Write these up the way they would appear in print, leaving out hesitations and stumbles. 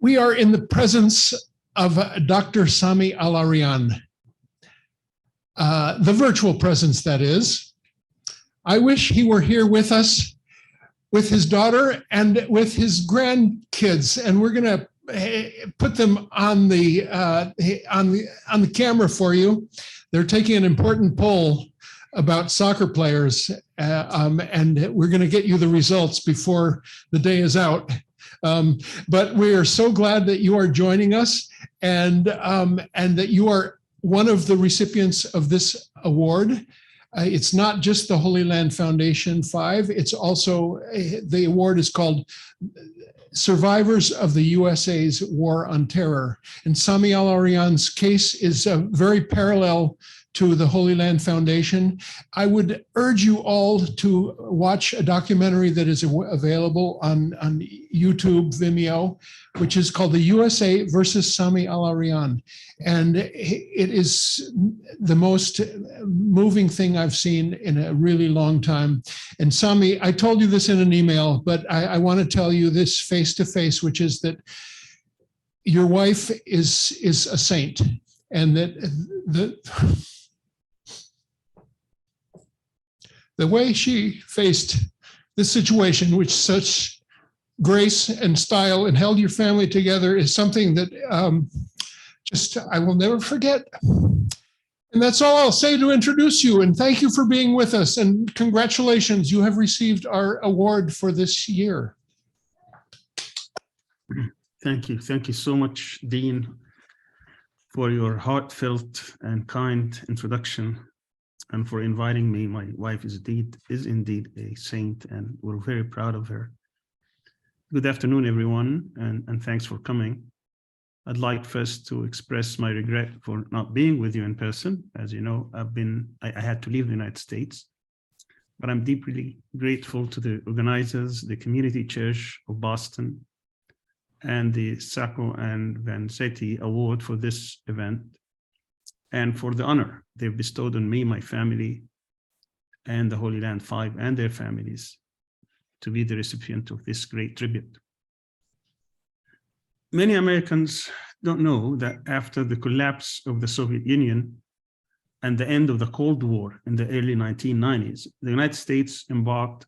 We are in the presence of Dr. Sami Al-Arian, the virtual presence, that is. I wish he were here with us, with his daughter and with his grandkids, and we're going to put them on the camera for you. They're taking an important poll about soccer players, and we're going to get you the results before the day is out. But we are so glad that you are joining us, and that you are one of the recipients of this award. It's not just the Holy Land Foundation 5. It's also, the award is called Survivors of the USA's War on Terror. And Sami Al-Arian's case is very parallel to the Holy Land Foundation. I would urge you all to watch a documentary that is available on YouTube, Vimeo, which is called The USA versus Sami Al-Arian. And it is the most moving thing I've seen in a really long time. And Sami, I told you this in an email, but I want to tell you this face to face, which is that your wife is a saint, and that the way she faced this situation with such grace and style and held your family together is something that I will never forget. And that's all I'll say to introduce you. And thank you for being with us. And congratulations, you have received our award for this year. Thank you. Thank you so much, Dean, for your heartfelt and kind introduction, and for inviting me. My wife is indeed a saint, and we're very proud of her. Good afternoon, everyone, and thanks for coming. I'd like first to express my regret for not being with you in person. As you know, I had to leave the United States, but I'm deeply grateful to the organizers, the Community Church of Boston, and the Sacco and Vanzetti Award for this event, and for the honor they've bestowed on me, my family, and the Holy Land 5 and their families to be the recipient of this great tribute. Many Americans don't know that after the collapse of the Soviet Union and the end of the Cold War in the early 1990s, the United States embarked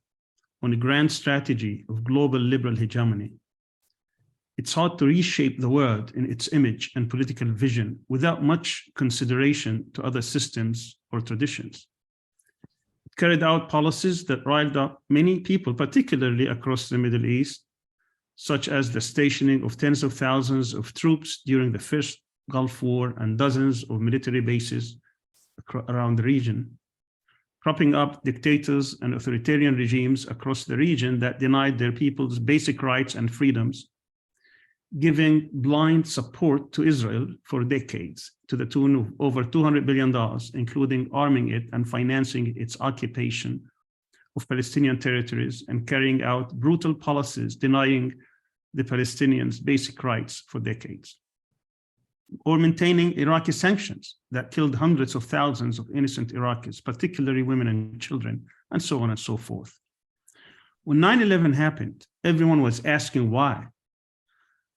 on a grand strategy of global liberal hegemony. It sought to reshape the world in its image and political vision without much consideration to other systems or traditions. It carried out policies that riled up many people, particularly across the Middle East, such as the stationing of tens of thousands of troops during the first Gulf War and dozens of military bases around the region, propping up dictators and authoritarian regimes across the region that denied their people's basic rights and freedoms, giving blind support to Israel for decades to the tune of over $200 billion, including arming it and financing its occupation of Palestinian territories, and carrying out brutal policies denying the Palestinians basic rights for decades, or maintaining Iraqi sanctions that killed hundreds of thousands of innocent Iraqis, particularly women and children, and so on and so forth. When 9/11 happened, everyone was asking why.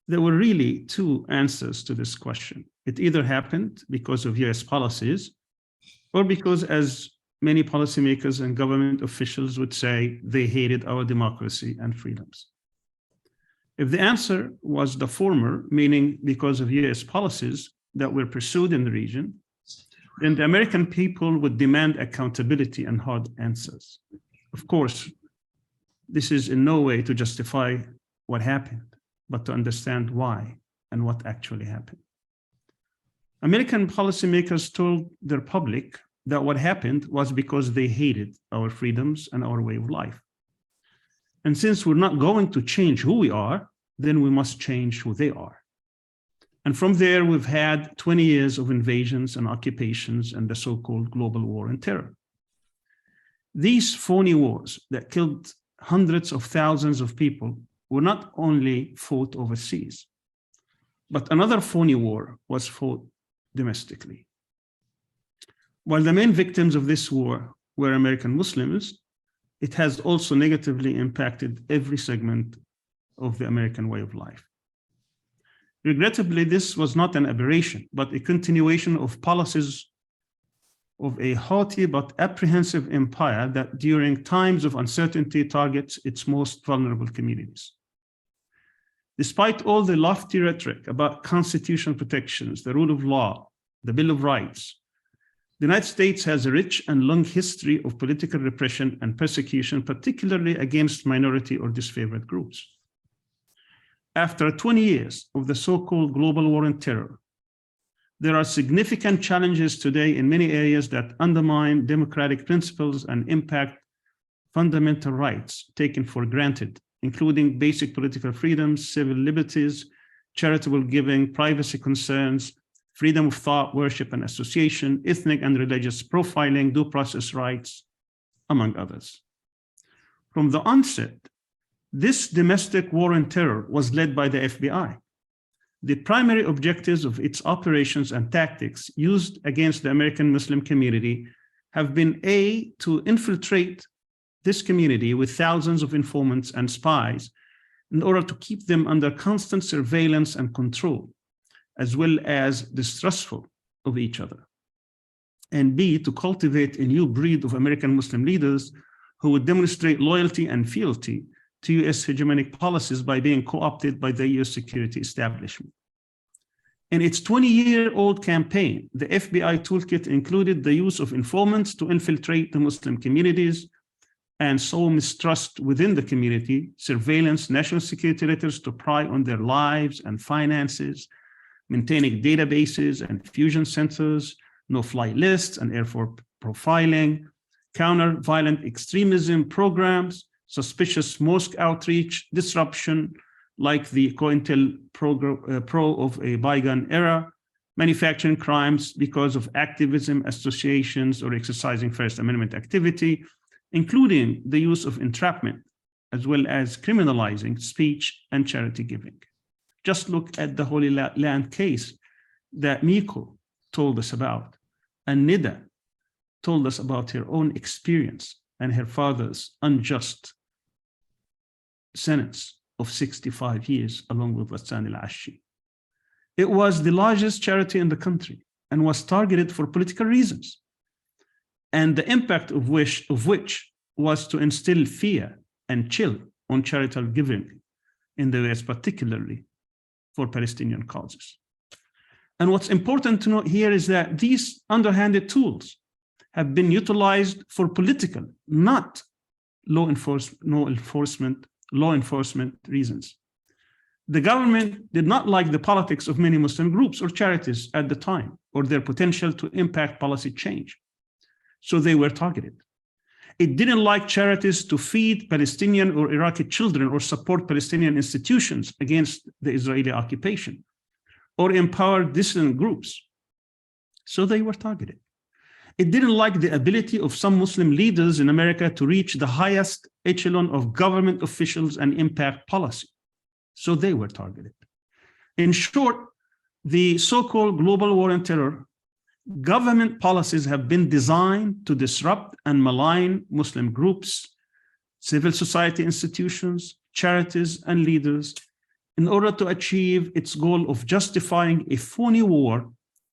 There were really two answers to this question. It either happened because of US policies, or because, as many policymakers and government officials would say, they hated our democracy and freedoms. If the answer was the former, meaning because of US policies that were pursued in the region, then the American people would demand accountability and hard answers. Of course, this is in no way to justify what happened, but to understand why and what actually happened. American policymakers told their public that what happened was because they hated our freedoms and our way of life. And since we're not going to change who we are, then we must change who they are. And from there, we've had 20 years of invasions and occupations and the so-called global war on terror. These phony wars that killed hundreds of thousands of people were not only fought overseas, but another phony war was fought domestically. While the main victims of this war were American Muslims, it has also negatively impacted every segment of the American way of life. Regrettably, this was not an aberration, but a continuation of policies of a haughty but apprehensive empire that during times of uncertainty targets its most vulnerable communities. Despite all the lofty rhetoric about constitutional protections, the rule of law, the Bill of Rights, the United States has a rich and long history of political repression and persecution, particularly against minority or disfavored groups. After 20 years of the so-called global war on terror, there are significant challenges today in many areas that undermine democratic principles and impact fundamental rights taken for granted, including basic political freedoms, civil liberties, charitable giving, privacy concerns, freedom of thought, worship and association, ethnic and religious profiling, due process rights, among others. From the onset, this domestic war on terror was led by the FBI. The primary objectives of its operations and tactics used against the American Muslim community have been A, to infiltrate this community with thousands of informants and spies in order to keep them under constant surveillance and control, as well as distrustful of each other. And B, to cultivate a new breed of American Muslim leaders who would demonstrate loyalty and fealty to US hegemonic policies by being co-opted by the US security establishment. In its 20-year-old campaign, the FBI toolkit included the use of informants to infiltrate the Muslim communities and sow mistrust within the community, surveillance, national security letters to pry on their lives and finances, maintaining databases and fusion centers, no-fly lists and airport profiling, counter-violent extremism programs, suspicious mosque outreach, disruption, like the COINTELPRO of a bygone era, manufacturing crimes because of activism, associations, or exercising First Amendment activity, including the use of entrapment, as well as criminalizing speech and charity giving. Just look at the Holy Land case that Miko told us about, and Nida told us about her own experience and her father's unjust sentence of 65 years, along with Sami Al-Arian. It was the largest charity in the country and was targeted for political reasons, and the impact of which was to instill fear and chill on charitable giving in the US, particularly for Palestinian causes. And what's important to note here is that these underhanded tools have been utilized for political, not law enforcement reasons. The government did not like the politics of many Muslim groups or charities at the time, or their potential to impact policy change. So they were targeted. It didn't like charities to feed Palestinian or Iraqi children or support Palestinian institutions against the Israeli occupation, or empower dissident groups. So they were targeted. It didn't like the ability of some Muslim leaders in America to reach the highest echelon of government officials and impact policy. So they were targeted. In short, the so-called global war on terror, government policies have been designed to disrupt and malign Muslim groups, civil society institutions, charities, and leaders in order to achieve its goal of justifying a phony war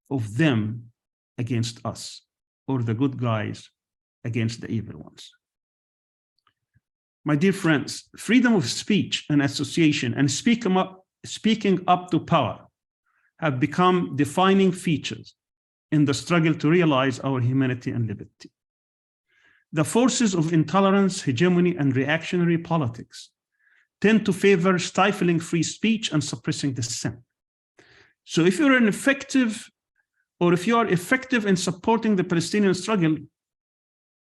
of them against us, or the good guys against the evil ones. My dear friends, freedom of speech and association and speaking up to power have become defining features in the struggle to realize our humanity and liberty. The forces of intolerance, hegemony, and reactionary politics tend to favor stifling free speech and suppressing dissent. So if you're if you are effective in supporting the Palestinian struggle,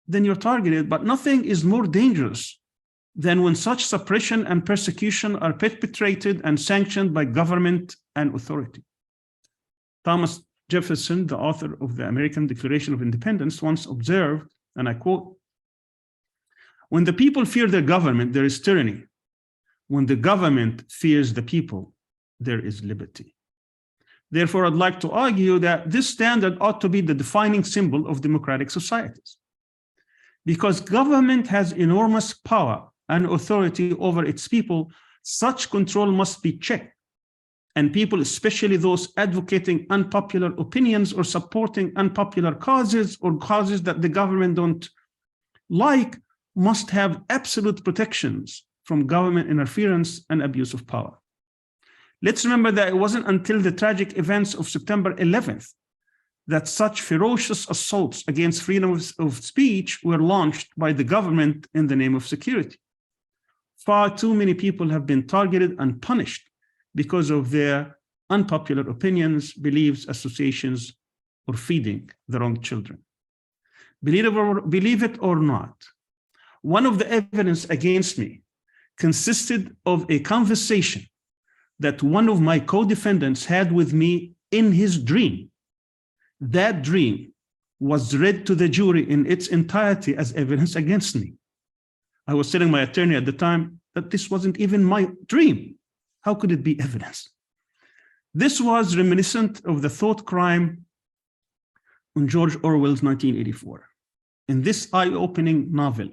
then you're targeted. But nothing is more dangerous than when such suppression and persecution are perpetrated and sanctioned by government and authority. Thomas Jefferson, the author of the American Declaration of Independence, once observed, and I quote, "When the people fear their government, there is tyranny. When the government fears the people, there is liberty." Therefore, I'd like to argue that this standard ought to be the defining symbol of democratic societies. Because government has enormous power and authority over its people, such control must be checked and people, especially those advocating unpopular opinions or supporting unpopular causes or causes that the government don't like, must have absolute protections from government interference and abuse of power. Let's remember that it wasn't until the tragic events of September 11th that such ferocious assaults against freedom of speech were launched by the government in the name of security. Far too many people have been targeted and punished because of their unpopular opinions, beliefs, associations, or feeding the wrong children. Believe it or not, one of the evidence against me consisted of a conversation that one of my co-defendants had with me in his dream. That dream was read to the jury in its entirety as evidence against me. I was telling my attorney at the time that this wasn't even my dream. How could it be evidence? This was reminiscent of the thought crime on George Orwell's 1984. In this eye-opening novel,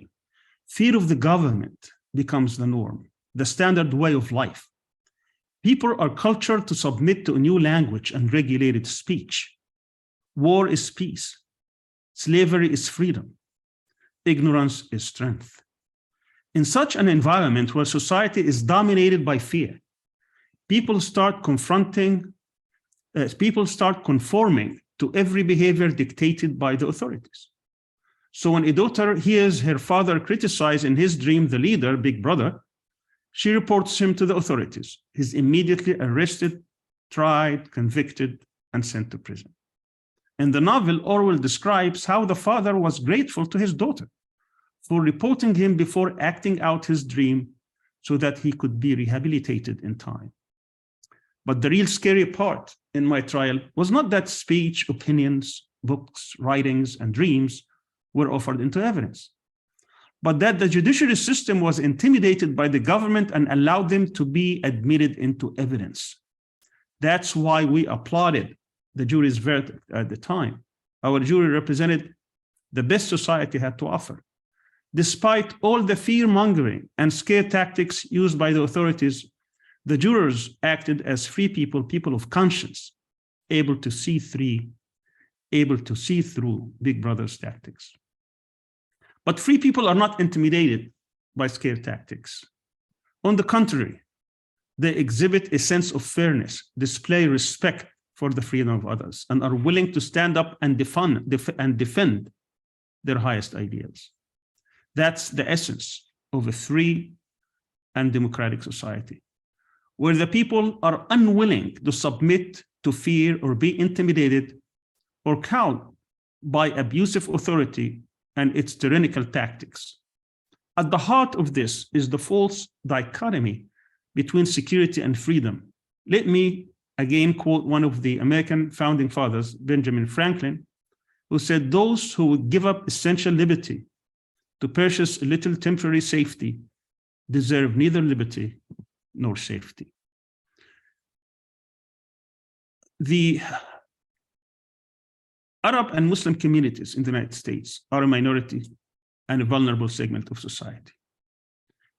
fear of the government becomes the norm, the standard way of life. People are cultured to submit to a new language and regulated speech. War is peace. Slavery is freedom. Ignorance is strength. In such an environment where society is dominated by fear, people start conforming to every behavior dictated by the authorities. So when a daughter hears her father criticize in his dream the leader, Big Brother, she reports him to the authorities. He's immediately arrested, tried, convicted, and sent to prison. In the novel, Orwell describes how the father was grateful to his daughter for reporting him before acting out his dream so that he could be rehabilitated in time. But the real scary part in my trial was not that speech, opinions, books, writings, and dreams were offered into evidence, but that the judiciary system was intimidated by the government and allowed them to be admitted into evidence. That's why we applauded the jury's verdict at the time. Our jury represented the best society had to offer. Despite all the fear-mongering and scare tactics used by the authorities, the jurors acted as free people, people of conscience, able to see through Big Brother's tactics. But free people are not intimidated by scare tactics. On the contrary, they exhibit a sense of fairness, display respect for the freedom of others, and are willing to stand up and defend their highest ideals. That's the essence of a free and democratic society, where the people are unwilling to submit to fear or be intimidated or cowed by abusive authority and its tyrannical tactics. At the heart of this is the false dichotomy between security and freedom. Let me again quote one of the American founding fathers, Benjamin Franklin, who said, "Those who would give up essential liberty to purchase a little temporary safety deserve neither liberty nor safety." The Arab and Muslim communities in the United States are a minority and a vulnerable segment of society.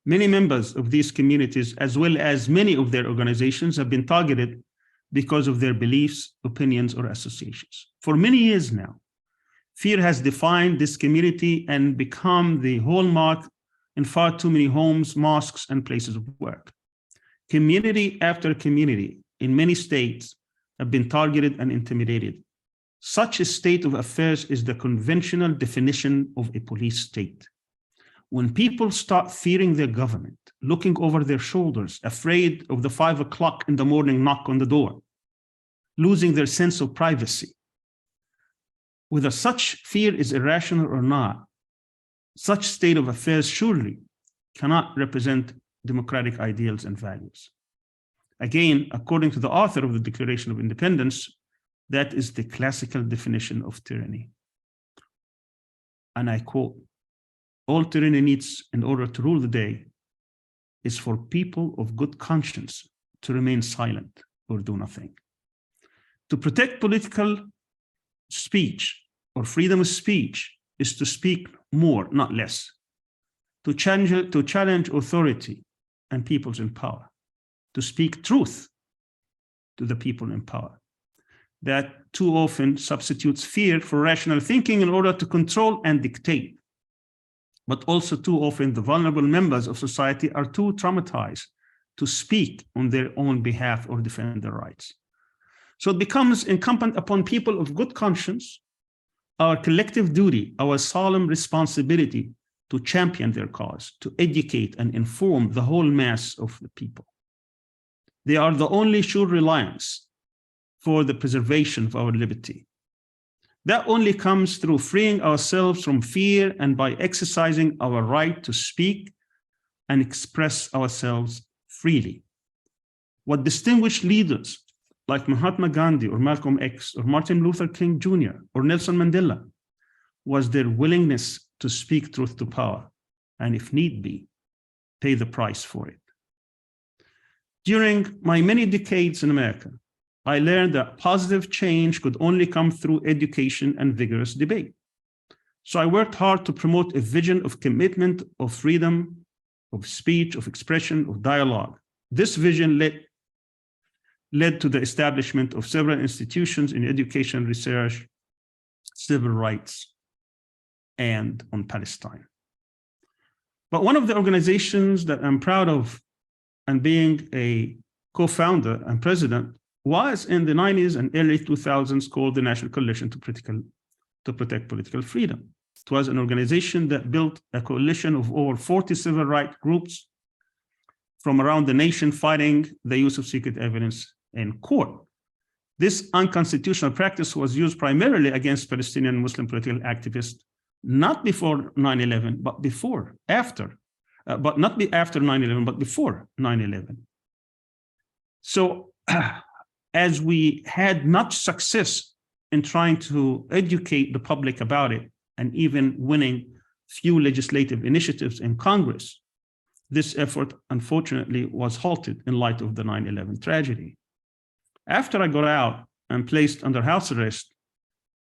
Many members of these communities, as well as many of their organizations, have been targeted because of their beliefs, opinions, or associations. For many years now, fear has defined this community and become the hallmark in far too many homes, mosques, and places of work. Community after community in many states have been targeted and intimidated. Such a state of affairs is the conventional definition of a police state. When people start fearing their government, looking over their shoulders, afraid of the 5 o'clock in the morning knock on the door, losing their sense of privacy, whether such fear is irrational or not, such state of affairs surely cannot represent democratic ideals and values. Again, according to the author of the Declaration of Independence, that is the classical definition of tyranny. And I quote, "All tyranny needs in order to rule the day is for people of good conscience to remain silent or do nothing." To protect political speech or freedom of speech is to speak more, not less. To challenge authority and peoples in power. To speak truth to the people in power, that too often substitutes fear for rational thinking in order to control and dictate. But also too often the vulnerable members of society are too traumatized to speak on their own behalf or defend their rights. So it becomes incumbent upon people of good conscience, our collective duty, our solemn responsibility to champion their cause, to educate and inform the whole mass of the people. They are the only sure reliance for the preservation of our liberty. That only comes through freeing ourselves from fear and by exercising our right to speak and express ourselves freely. What distinguished leaders like Mahatma Gandhi or Malcolm X or Martin Luther King Jr. or Nelson Mandela was their willingness to speak truth to power, and if need be, pay the price for it. During my many decades in America, I learned that positive change could only come through education and vigorous debate. So I worked hard to promote a vision of commitment, of freedom, of speech, of expression, of dialogue. This vision led to the establishment of several institutions in education, research, civil rights, and on Palestine. But one of the organizations that I'm proud of and being a co-founder and president was in the 90s and early 2000s called the National Coalition to Protect Political Freedom. It was an organization that built a coalition of over 40 civil rights groups from around the nation fighting the use of secret evidence in court. This unconstitutional practice was used primarily against Palestinian Muslim political activists, not before 9/11, but before, after, but not after 9/11, but before 9/11. So as we had much success in trying to educate the public about it and even winning few legislative initiatives in Congress, this effort, unfortunately, was halted in light of the 9/11 tragedy. After I got out and placed under house arrest,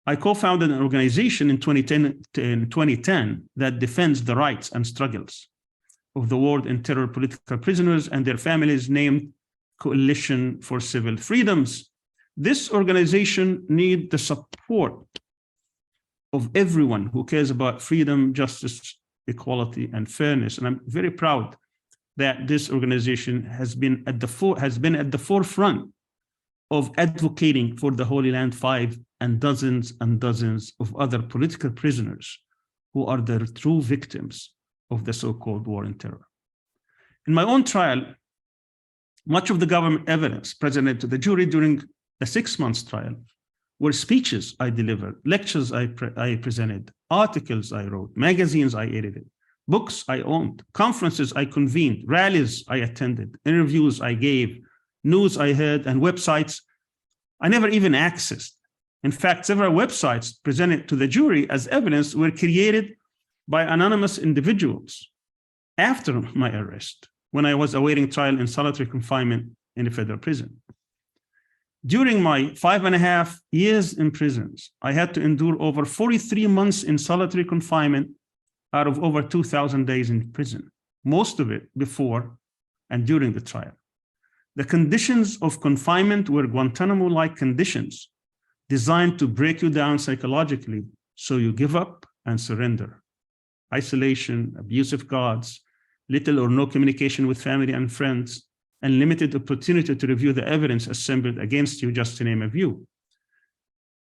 I co-founded an organization in 2010 that defends the rights and struggles of the war and terror political prisoners and their families, named Coalition for Civil Freedoms. This organization needs the support of everyone who cares about freedom, justice, equality, and fairness. And I'm very proud that this organization has been at the forefront of advocating for the Holy Land Five and dozens of other political prisoners who are the true victims of the so-called war and terror. In my own trial, much of the government evidence presented to the jury during the 6 months trial were speeches I delivered, lectures I presented, articles I wrote, magazines I edited, books I owned, conferences I convened, rallies I attended, interviews I gave, news I heard, and websites I never even accessed. In fact, several websites presented to the jury as evidence were created by anonymous individuals after my arrest, when I was awaiting trial in solitary confinement in a federal prison. During my 5.5 years in prisons, I had to endure over 43 months in solitary confinement out of over 2,000 days in prison, most of it before and during the trial. The conditions of confinement were Guantanamo-like conditions designed to break you down psychologically so you give up and surrender. Isolation, abusive guards, little or no communication with family and friends, and limited opportunity to review the evidence assembled against you, just to name a few.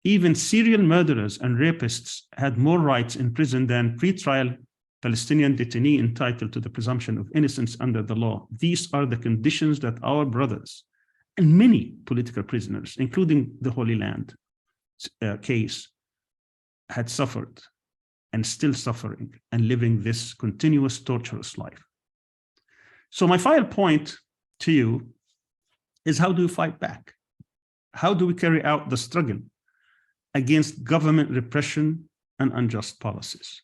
Even serial murderers and rapists had more rights in prison than pre-trial Palestinian detainee entitled to the presumption of innocence under the law. These are the conditions that our brothers and many political prisoners, including the Holy Land case, had suffered and still suffering and living this continuous torturous life. So my final point to you is, how do you fight back? How do we carry out the struggle against government repression and unjust policies?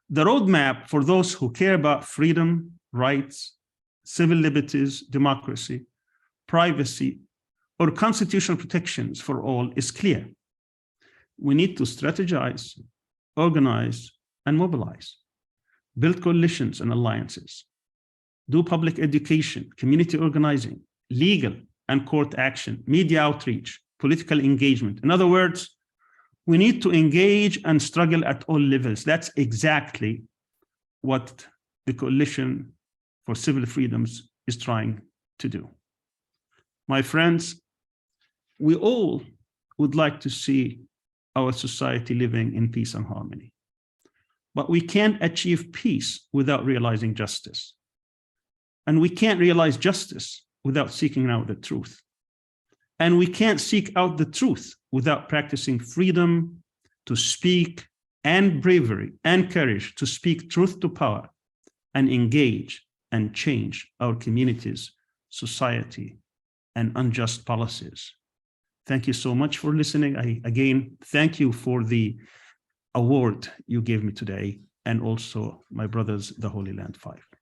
The roadmap for those who care about freedom, rights, civil liberties, democracy, privacy, or constitutional protections for all is clear. We need to strategize, organize, and mobilize, build coalitions and alliances, do public education, community organizing, legal, and court action, media outreach, political engagement. In other words, we need to engage and struggle at all levels. That's exactly what the Coalition for Civil Freedoms is trying to do. My friends, we all would like to see our society living in peace and harmony. But we can't achieve peace without realizing justice. And we can't realize justice without seeking out the truth. And we can't seek out the truth without practicing freedom to speak and bravery and courage to speak truth to power and engage and change our communities, society, and unjust policies. Thank you so much for listening. I again thank you for the award you gave me today, and also my brothers, the Holy Land 5.